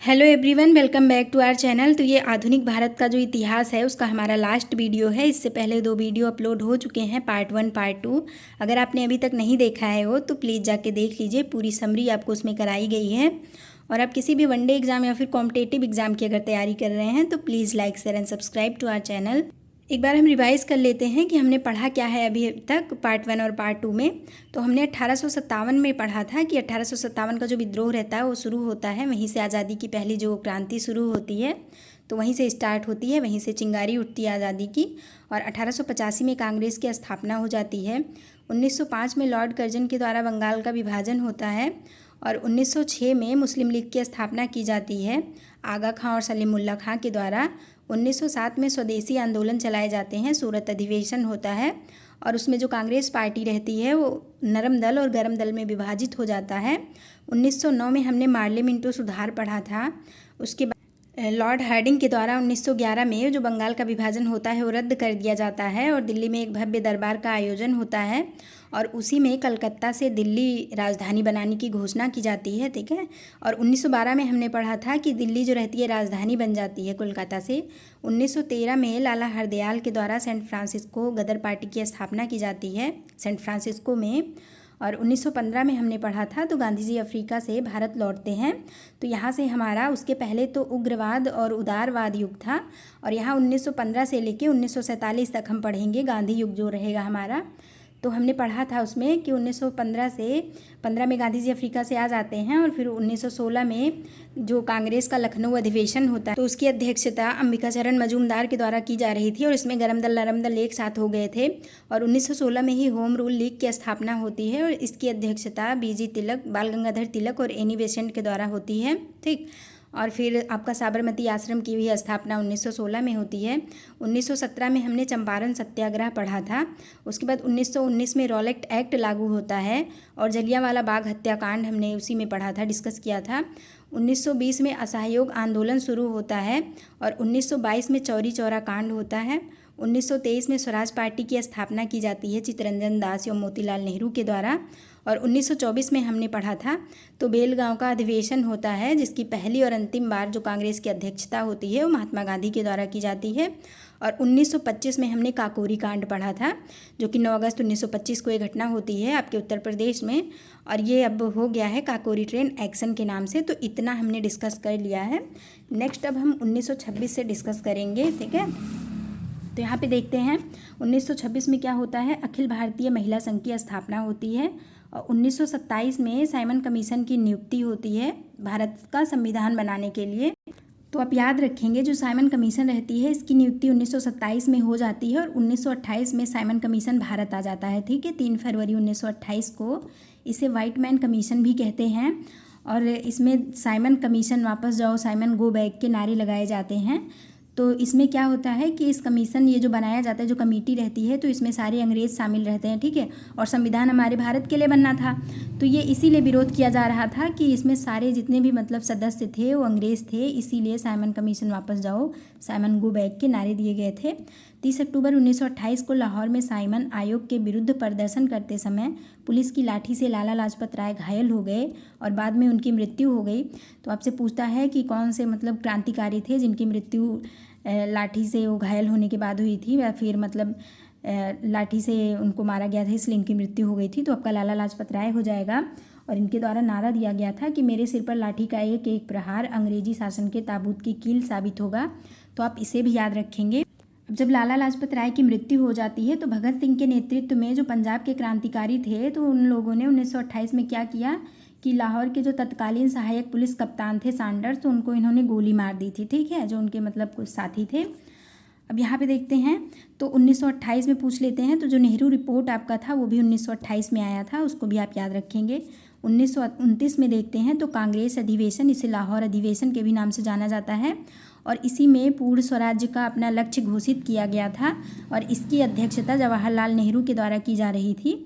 Hello everyone, welcome back to our channel. तो ये आधुनिक भारत का जो इतिहास है उसका हमारा लास्ट वीडियो है। इससे पहले 2 वीडियो अपलोड हो चुके हैं, पार्ट 1 पार्ट 2। अगर आपने अभी तक नहीं देखा है वो तो प्लीज़ जाके देख लीजिए। पूरी समरी आपको उसमें कराई गई है। और आप किसी भी वनडे एग्जाम या फिर कॉम्पिटेटिव एग्जाम की अगर तैयारी कर रहे हैं तो please like share and subscribe to our channel. एक बार हम रिवाइज़ कर लेते हैं कि हमने पढ़ा क्या है अभी तक पार्ट 1 और पार्ट 2 में। तो हमने 1857 में पढ़ा था कि 1857 का जो विद्रोह रहता है वो शुरू होता है, वहीं से आज़ादी की पहली जो क्रांति शुरू होती है तो वहीं से स्टार्ट होती है, वहीं से चिंगारी उठती है आज़ादी की। और 1885 में कांग्रेस की स्थापना हो जाती है। 1905 में लॉर्ड कर्जन के द्वारा बंगाल का विभाजन होता है और 1906 में मुस्लिम लीग की स्थापना की जाती है आगा खां और सलीमुल्लाह खां के द्वारा। 1907 में स्वदेशी आंदोलन चलाए जाते हैं, सूरत अधिवेशन होता है और उसमें जो कांग्रेस पार्टी रहती है वो नरम दल और गरम दल में विभाजित हो जाता है। 1909 में हमने मार्ले मिंटो सुधार पढ़ा था। उसके बाद लॉर्ड हार्डिंग के द्वारा 1911 में जो बंगाल का विभाजन होता है वो रद्द कर दिया जाता है और दिल्ली में एक भव्य दरबार का आयोजन होता है और उसी में कलकत्ता से दिल्ली राजधानी बनाने की घोषणा की जाती है, ठीक है। और 1912 में हमने पढ़ा था कि दिल्ली जो रहती है राजधानी बन जाती है कोलकाता से। 1913 में लाला हरदयाल के द्वारा सेंट फ्रांसिस्को गदर पार्टी की स्थापना की जाती है सेंट फ्रांसिस्को में। और 1915 में हमने पढ़ा था तो गांधी जी अफ्रीका से भारत लौटते हैं। तो यहाँ से हमारा उसके पहले तो उग्रवाद और उदारवाद युग था और यहाँ 1915 से लेके 1947 तक हम पढ़ेंगे गांधी युग जो रहेगा हमारा। तो हमने पढ़ा था उसमें कि 1915 से 15 में गांधी जी अफ्रीका से आ जाते हैं और फिर 1916 में जो कांग्रेस का लखनऊ अधिवेशन होता है तो उसकी अध्यक्षता अंबिका चरण मजूमदार के द्वारा की जा रही थी और इसमें गरम दल नरम दल एक साथ हो गए थे। और 1916 में ही होम रूल लीग की स्थापना होती है और इसकी अध्यक्षता बीजी तिलक, बाल गंगाधर तिलक और एनी बेसेंट के द्वारा होती है, ठीक। और फिर आपका साबरमती आश्रम की भी स्थापना 1916 में होती है। 1917 में हमने चंपारण सत्याग्रह पढ़ा था। उसके बाद 1919 में रॉलेट एक्ट लागू होता है और जलियांवाला बाग हत्याकांड हमने उसी में पढ़ा था, डिस्कस किया था। 1920 में असहयोग आंदोलन शुरू होता है और 1922 में चौरी चौरा कांड होता है। 1923 में स्वराज पार्टी की स्थापना की जाती है चित्तरंजन दास और मोतीलाल नेहरू के द्वारा। और 1924 में हमने पढ़ा था तो बेलगांव का अधिवेशन होता है जिसकी पहली और अंतिम बार जो कांग्रेस की अध्यक्षता होती है वो महात्मा गांधी के द्वारा की जाती है। और 1925 में हमने काकोरी कांड पढ़ा था जो कि 9 अगस्त 1925 को ये घटना होती है आपके उत्तर प्रदेश में और ये अब हो गया है काकोरी ट्रेन एक्शन के नाम से। तो इतना हमने डिस्कस कर लिया है। नेक्स्ट अब हम 1926 से डिस्कस करेंगे, ठीक है। तो यहाँ पे देखते हैं 1926 में क्या होता है, अखिल भारतीय महिला संघ की स्थापना होती है और 1927 में साइमन कमीशन की नियुक्ति होती है भारत का संविधान बनाने के लिए। तो आप याद रखेंगे जो साइमन कमीशन रहती है इसकी नियुक्ति 1927 में हो जाती है और 1928 में साइमन कमीशन भारत आ जाता है, ठीक है। 3 फरवरी 1928 को इसे वाइट मैन कमीशन भी कहते हैं और इसमें साइमन कमीशन वापस जाओ, साइमन गो बैक के नारे लगाए जाते हैं। तो इसमें क्या होता है कि इस कमीशन ये जो बनाया जाता है, जो कमेटी रहती है, तो इसमें सारे अंग्रेज़ शामिल रहते हैं, ठीक है। और संविधान हमारे भारत के लिए बनना था तो ये इसीलिए विरोध किया जा रहा था कि इसमें सारे जितने भी मतलब सदस्य थे वो अंग्रेज़ थे, इसीलिए साइमन कमीशन वापस जाओ, साइमन गो बैक के नारे दिए गए थे। 30 अक्टूबर 1928 को लाहौर में साइमन आयोग के विरुद्ध प्रदर्शन करते समय पुलिस की लाठी से लाला लाजपत राय घायल हो गए और बाद में उनकी मृत्यु हो गई। तो आपसे पूछता है कि कौन से मतलब क्रांतिकारी थे जिनकी मृत्यु लाठी से वो घायल होने के बाद हुई थी या फिर मतलब लाठी से उनको मारा गया था इसलिए इनकी मृत्यु हो गई थी। तो आपका लाला लाजपत राय हो जाएगा और इनके द्वारा नारा दिया गया था कि मेरे सिर पर लाठी का एक एक प्रहार अंग्रेजी शासन के ताबूत की कील साबित होगा। तो आप इसे भी याद रखेंगे। अब जब लाला लाजपत राय की मृत्यु हो जाती है तो भगत सिंह के नेतृत्व में जो पंजाब के क्रांतिकारी थे तो उन लोगों ने 1928 में क्या किया कि लाहौर के जो तत्कालीन सहायक पुलिस कप्तान थे सैंडर्स, तो उनको इन्होंने गोली मार दी थी, ठीक है, जो उनके मतलब कुछ साथी थे। अब यहाँ पे देखते हैं तो 1928 में पूछ लेते हैं तो जो नेहरू रिपोर्ट आपका था वो भी 1928 में आया था, उसको भी आप याद रखेंगे। 1929 में देखते हैं तो कांग्रेस अधिवेशन, इसे लाहौर अधिवेशन के भी नाम से जाना जाता है और इसी में पूर्ण स्वराज्य का अपना लक्ष्य घोषित किया गया था और इसकी अध्यक्षता जवाहरलाल नेहरू के द्वारा की जा रही थी।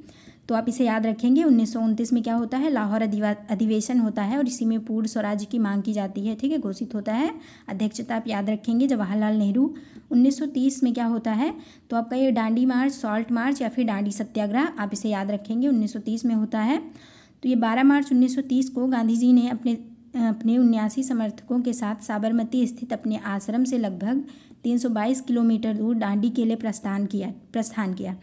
तो आप इसे याद रखेंगे। 1929 में क्या होता है, लाहौर अधिवेशन होता है और इसी में पूर्ण स्वराज्य की मांग की जाती है, ठीक है, घोषित होता है। अध्यक्षता आप याद रखेंगे जवाहरलाल नेहरू। 1930 में क्या होता है तो आपका ये डांडी मार्च, सॉल्ट मार्च या फिर डांडी सत्याग्रह, आप इसे याद रखेंगे, 1930 में होता है। तो ये 12 मार्च 1930 को गांधी जी ने अपने अपने 79 समर्थकों के साथ साबरमती स्थित अपने आश्रम से लगभग 322 किलोमीटर दूर दांडी के लिए प्रस्थान किया।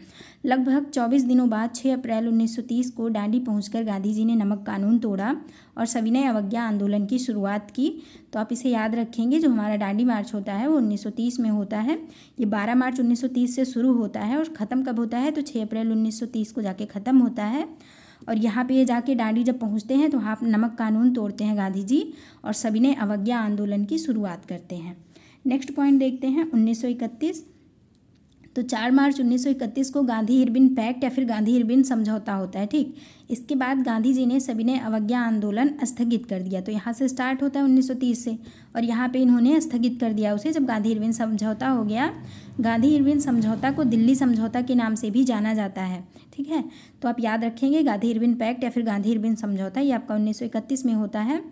लगभग 24 दिनों बाद 6 अप्रैल 1930 को दांडी पहुंचकर गांधी जी ने नमक कानून तोड़ा और सविनय अवज्ञा आंदोलन की शुरुआत की। तो आप इसे याद रखेंगे, जो हमारा दांडी मार्च होता है वो 1930 में होता है। ये 12 मार्च 1930 से शुरू होता है और ख़त्म कब होता है, तो 6 अप्रैल 1930 को जाके ख़त्म होता है। और यहाँ पे ये जाके दांडी जब पहुँचते हैं तो वहाँ नमक कानून तोड़ते हैं गांधी जी और सविनय अवज्ञा आंदोलन की शुरुआत करते हैं। नेक्स्ट पॉइंट देखते हैं 1931। तो 4 मार्च 1931 को गांधी इरविन पैक्ट या फिर गांधी इरविन समझौता होता है। ठीक, इसके बाद गांधी जी ने सविनय अवज्ञा आंदोलन स्थगित कर दिया। तो यहाँ से स्टार्ट होता है 1930 से और यहाँ पे इन्होंने स्थगित कर दिया उसे जब गांधी इरविन समझौता हो गया। गांधी इरविन समझौता को दिल्ली समझौता के नाम से भी जाना जाता है। ठीक है, तो आप याद रखेंगे गांधी इरविन पैक्ट या फिर गांधी इरविन समझौता, ये आपका 1931 में होता है।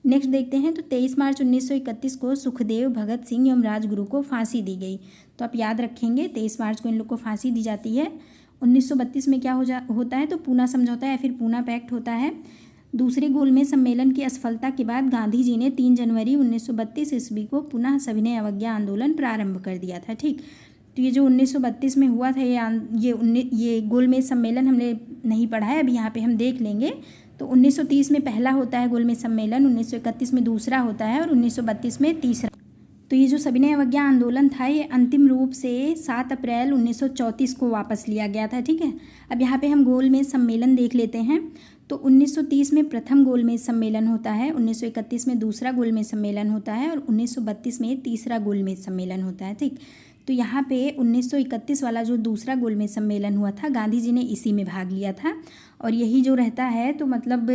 नेक्स्ट देखते हैं, तो 23 मार्च 1931 को सुखदेव, भगत सिंह एवं राजगुरु को फांसी दी गई। तो आप याद रखेंगे 23 मार्च को इन लोग को फांसी दी जाती है। 1932 में क्या होता है, तो पूना समझौता या फिर पूना पैक्ट होता है। दूसरे गोलमेज सम्मेलन की असफलता के बाद गांधी जी ने 3 जनवरी 1932 ईस्वी को पुनः सविनय अवज्ञा आंदोलन प्रारंभ कर दिया था। ठीक, तो ये जो 1932 में हुआ था ये गोलमेज सम्मेलन हमने नहीं पढ़ा है, अभी यहाँ पे हम देख लेंगे। तो 1930 में पहला होता है गोलमेज सम्मेलन, 1931 में दूसरा होता है और 1932 में तीसरा। तो ये जो सविनय अवज्ञा आंदोलन था ये अंतिम रूप से 7 अप्रैल 1934 को वापस लिया गया था। ठीक है, अब यहाँ पे हम गोलमेज सम्मेलन देख लेते हैं। तो 1930 में प्रथम गोलमेज सम्मेलन होता है, 1931 में दूसरा गोलमेज सम्मेलन होता है और 1932 में तीसरा गोलमेज सम्मेलन होता है। ठीक, तो यहाँ पे 1931 वाला जो दूसरा गोलमेज सम्मेलन हुआ था गांधी जी ने इसी में भाग लिया था। और यही जो रहता है, तो मतलब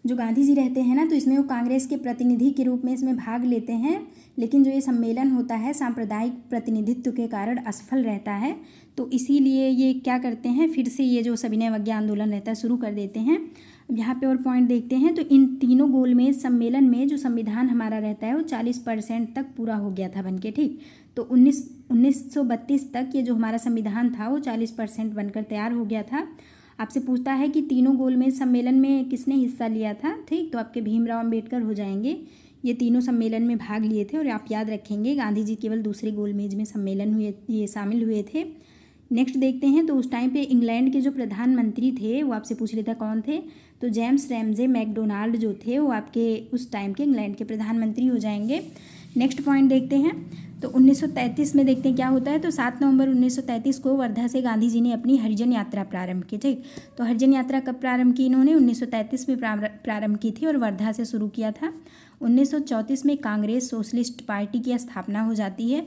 जो गांधी जी रहते हैं ना, तो इसमें वो कांग्रेस के प्रतिनिधि के रूप में इसमें भाग लेते हैं। लेकिन जो ये सम्मेलन होता है सांप्रदायिक प्रतिनिधित्व के कारण असफल रहता है, तो इसीलिए ये क्या करते हैं, फिर से ये जो सविनय अवज्ञा आंदोलन रहता है शुरू कर देते हैं। अब यहाँ पे और पॉइंट देखते हैं, तो इन तीनों गोलमेज सम्मेलन में जो संविधान हमारा रहता है वो 40% तक पूरा हो गया था बनके। ठीक, तो 1932 तक ये जो हमारा संविधान था वो 40% बनकर तैयार हो गया था। आपसे पूछता है कि तीनों गोलमेज सम्मेलन में किसने हिस्सा लिया था। ठीक, तो आपके भीमराव अंबेडकर हो जाएंगे, ये तीनों सम्मेलन में भाग लिए थे। और आप याद रखेंगे गांधी जी केवल दूसरे गोलमेज में शामिल हुए थे। नेक्स्ट देखते हैं, तो उस टाइम पे इंग्लैंड के जो प्रधानमंत्री थे वो आपसे पूछ लेता कौन थे, तो जेम्स रैमजे मैकडोनाल्ड जो थे वो आपके उस टाइम के इंग्लैंड के प्रधानमंत्री हो जाएंगे। नेक्स्ट पॉइंट देखते हैं, तो 1933 में देखते हैं क्या होता है। तो 7 नवंबर 1933 को वर्धा से गांधी जी ने अपनी हरिजन यात्रा प्रारंभ की। ठीक, तो हरिजन यात्रा कब प्रारंभ की इन्होंने, 1933 में प्रारंभ की थी और वर्धा से शुरू किया था। 1934 में कांग्रेस सोशलिस्ट पार्टी की स्थापना हो जाती है।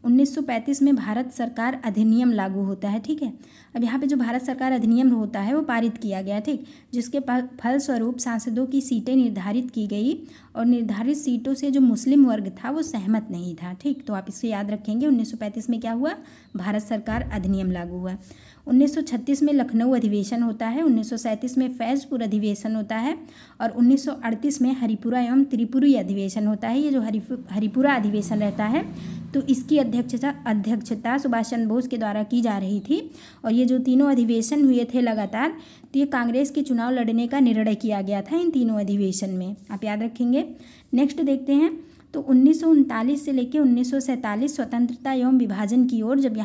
1935 में भारत सरकार अधिनियम लागू होता है। ठीक है, अब यहाँ पे जो भारत सरकार अधिनियम होता है वो पारित किया गया। ठीक, जिसके फलस्वरूप सांसदों की सीटें निर्धारित की गई और निर्धारित सीटों से जो मुस्लिम वर्ग था वो सहमत नहीं था। ठीक, तो आप इसे याद रखेंगे। 1935 में क्या हुआ, भारत सरकार अधिनियम लागू हुआ। 1936 में लखनऊ अधिवेशन होता है, 1937 में फैजपुर अधिवेशन होता है और 1938 में हरिपुरा एवं त्रिपुरी अधिवेशन होता है। ये जो हरिपुरा अधिवेशन रहता है तो इसकी अध्यक्षता सुभाष चंद्र बोस के द्वारा की जा रही थी। और ये जो तीनों अधिवेशन हुए थे लगातार, तो ये कांग्रेस के चुनाव लड़ने का निर्णय किया गया था इन तीनों अधिवेशन में, आप याद रखेंगे। नेक्स्ट देखते हैं, तो 1939 से लेकर 1947 स्वतंत्रता एवं विभाजन की ओर। अब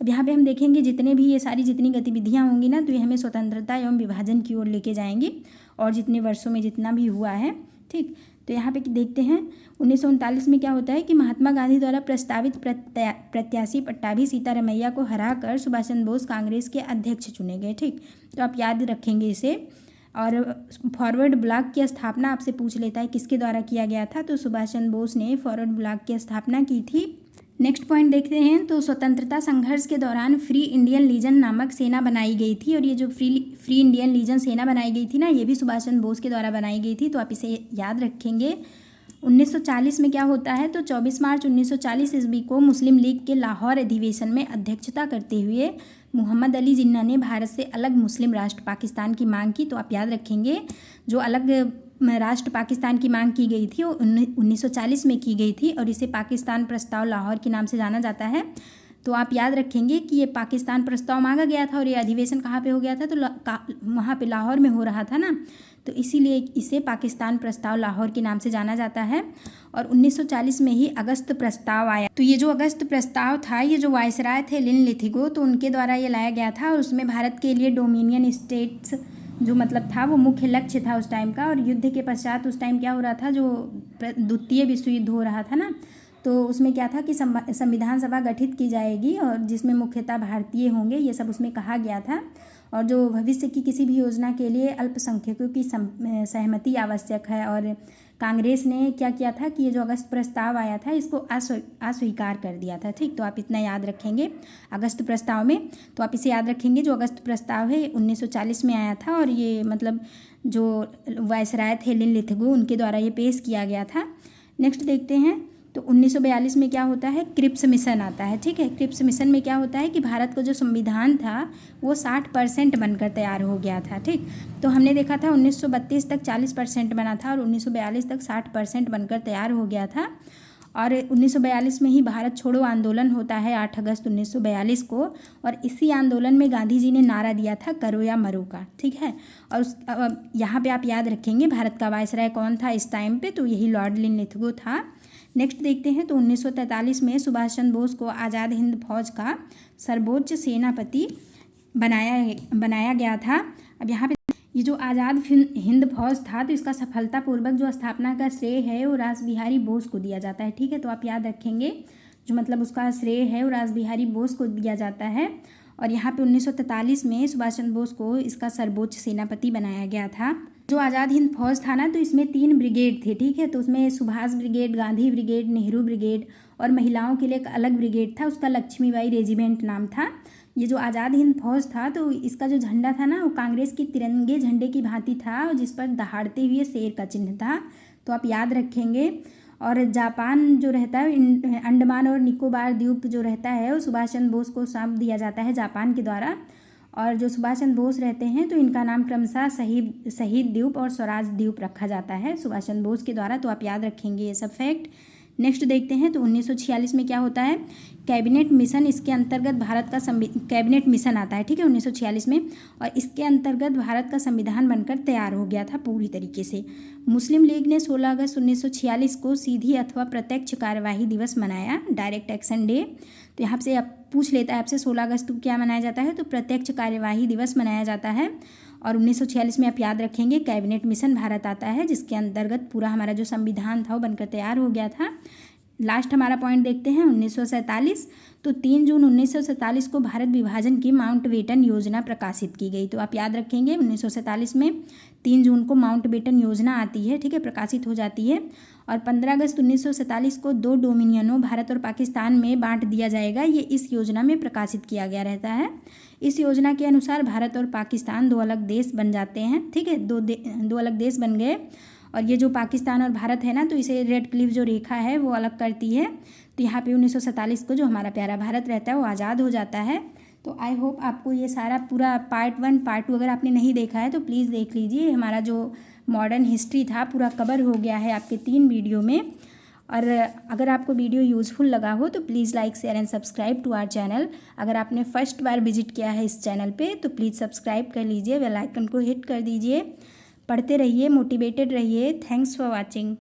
यहाँ पे हम देखेंगे जितने भी ये सारी जितनी गतिविधियाँ होंगी ना, तो ये हमें स्वतंत्रता एवं विभाजन की ओर लेके जाएंगी और जितने वर्षों में जितना भी हुआ है। ठीक, तो यहाँ पे देखते हैं 1939 में क्या होता है कि महात्मा गांधी द्वारा प्रस्तावित प्रत्याशी पट्टाभी सीतारमैया को हराकर सुभाष चंद्र बोस कांग्रेस के अध्यक्ष चुने गए। ठीक, तो आप याद रखेंगे इसे। और फॉरवर्ड ब्लॉक की स्थापना आपसे पूछ लेता है किसके द्वारा किया गया था, तो सुभाष चंद्र बोस ने फॉरवर्ड ब्लॉक की स्थापना की थी। नेक्स्ट पॉइंट देखते हैं, तो स्वतंत्रता संघर्ष के दौरान फ्री इंडियन लीजन नामक सेना बनाई गई थी। और ये जो फ्री इंडियन लीजन सेना बनाई गई थी ना, ये भी सुभाष चंद्र बोस के द्वारा बनाई गई थी, तो आप इसे याद रखेंगे। 1940 में क्या होता है, तो 24 मार्च 1940 ईस्वी को मुस्लिम लीग के लाहौर अधिवेशन में अध्यक्षता करते हुए मोहम्मद अली जिन्ना ने भारत से अलग मुस्लिम राष्ट्र पाकिस्तान की मांग की। तो आप याद रखेंगे जो अलग राष्ट्र पाकिस्तान की मांग की गई थी वो 1940 में की गई थी और इसे पाकिस्तान प्रस्ताव लाहौर के नाम से जाना जाता है। तो आप याद रखेंगे कि ये पाकिस्तान प्रस्ताव मांगा गया था और ये अधिवेशन कहाँ पे हो गया था, तो वहाँ पे लाहौर में हो रहा था ना। तो इसीलिए इसे पाकिस्तान प्रस्ताव लाहौर के नाम से जाना जाता है। और 1940 में ही अगस्त प्रस्ताव आया। तो ये जो अगस्त प्रस्ताव था, ये जो वायसराय थे लिन लिथिगो, तो उनके द्वारा ये लाया गया था। और उसमें भारत के लिए डोमिनियन स्टेट्स जो मतलब था वो मुख्य लक्ष्य था उस टाइम का। और युद्ध के पश्चात उस टाइम क्या हो रहा था, जो द्वितीय विश्व युद्ध हो रहा था ना, तो उसमें क्या था कि संविधान सभा गठित की जाएगी और जिसमें मुख्यतः भारतीय होंगे, ये सब उसमें कहा गया था। और जो भविष्य की किसी भी योजना के लिए अल्पसंख्यकों की सहमति आवश्यक है। और कांग्रेस ने क्या किया था कि ये जो अगस्त प्रस्ताव आया था इसको अस्वीकार कर दिया था। ठीक, तो आप इतना याद रखेंगे अगस्त प्रस्ताव में। तो आप इसे याद रखेंगे, जो अगस्त प्रस्ताव है 1940 में आया था और ये मतलब जो वायसराय थे लिन लिथिगो उनके द्वारा ये पेश किया गया था। नेक्स्ट देखते हैं, तो 1942 में क्या होता है, क्रिप्स मिशन आता है। ठीक है, क्रिप्स मिशन में क्या होता है कि भारत का जो संविधान था वो 60% बनकर तैयार हो गया था। ठीक, तो हमने देखा था 1932 तक 40% बना था और 1942 तक 60% बनकर तैयार हो गया था। और 1942 में ही भारत छोड़ो आंदोलन होता है 8 अगस्त 1942 को। और इसी आंदोलन में गांधी जी ने नारा दिया था करो या मरो का। ठीक है, और यहाँ पे आप याद रखेंगे भारत का वायसराय कौन था इस टाइम पे, तो यही लॉर्ड लिन लिथिगो था। नेक्स्ट देखते हैं, तो 1943 में सुभाष चंद्र बोस को आज़ाद हिंद फौज का सर्वोच्च सेनापति बनाया गया था। अब यहाँ पे ये जो आज़ाद हिंद फौज था, तो इसका सफलतापूर्वक जो स्थापना का श्रेय है वो रास बिहारी बोस को दिया जाता है। ठीक है, तो आप याद रखेंगे जो मतलब उसका श्रेय है वो रास बिहारी बोस को दिया जाता है। और यहाँ पे 1943 में सुभाष चंद्र बोस को इसका सर्वोच्च सेनापति बनाया गया था। जो आज़ाद हिंद फौज था ना, तो इसमें 3 ब्रिगेड थे। ठीक है, तो उसमें Subhash brigade, Gandhi brigade, Nehru brigade और महिलाओं के लिए एक अलग ब्रिगेड था, उसका लक्ष्मीबाई रेजिमेंट नाम था। ये जो आज़ाद हिंद फौज था, तो इसका जो झंडा था ना वो कांग्रेस के तिरंगे झंडे की भांति था और जिस पर दहाड़ते हुए शेर का चिन्ह था। तो आप याद रखेंगे। और जापान जो रहता है, अंडमान और निकोबार द्वीप जो रहता है वो सुभाष चंद्र बोस को सौंप दिया जाता है जापान के द्वारा। और जो सुभाष चंद्र बोस रहते हैं तो इनका नाम क्रमशः शहीद द्वीप और स्वराज द्वीप रखा जाता है सुभाष चंद्र बोस के द्वारा। तो आप याद रखेंगे ये सब फैक्ट। नेक्स्ट देखते हैं, तो 1946 में क्या होता है, कैबिनेट मिशन। इसके अंतर्गत भारत का कैबिनेट मिशन आता है। ठीक है, 1946 में। और इसके अंतर्गत भारत का संविधान बनकर तैयार हो गया था पूरी तरीके से। मुस्लिम लीग ने 16 अगस्त 1946 को सीधी अथवा प्रत्यक्ष कार्यवाही दिवस मनाया, डायरेक्ट एक्शन डे। तो यहाँ से आप पूछ लेता है आपसे 16 अगस्त को क्या मनाया जाता है, तो प्रत्यक्ष कार्यवाही दिवस मनाया जाता है। और 1946 में आप याद रखेंगे कैबिनेट मिशन भारत आता है, जिसके अंतर्गत पूरा हमारा जो संविधान था वो बनकर तैयार हो गया था। लास्ट हमारा पॉइंट देखते हैं 1947। तो 3 जून 1947 को भारत विभाजन की माउंटबेटन योजना प्रकाशित की गई। तो आप याद रखेंगे 1947 में 3 जून को माउंटबेटन योजना आती है। ठीक है, प्रकाशित हो जाती है। और 15 अगस्त 1947 को 2 डोमिनियनों भारत और पाकिस्तान में बांट दिया जाएगा, ये इस योजना में प्रकाशित किया गया रहता है। इस योजना के अनुसार भारत और पाकिस्तान 2 अलग देश बन जाते हैं। ठीक है, दो अलग देश बन गए। और ये जो पाकिस्तान और भारत है ना, तो इसे रेड क्लिफ जो रेखा है वो अलग करती है। तो यहाँ पे 1947 को जो हमारा प्यारा भारत रहता है वो आज़ाद हो जाता है। तो आई होप आपको ये सारा पूरा पार्ट 1 पार्ट 2 अगर आपने नहीं देखा है तो प्लीज़ देख लीजिए। हमारा जो मॉडर्न हिस्ट्री था पूरा कवर हो गया है आपके 3 वीडियो में। और अगर आपको वीडियो यूज़फुल लगा हो तो please like share and subscribe to our channel. अगर आपने फर्स्ट बार विजिट किया है इस चैनल पे तो प्लीज़ सब्सक्राइब कर लीजिए, बेल आइकन को हिट कर दीजिए। पढ़ते रहिए, मोटिवेटेड रहिए। Thanks for watching.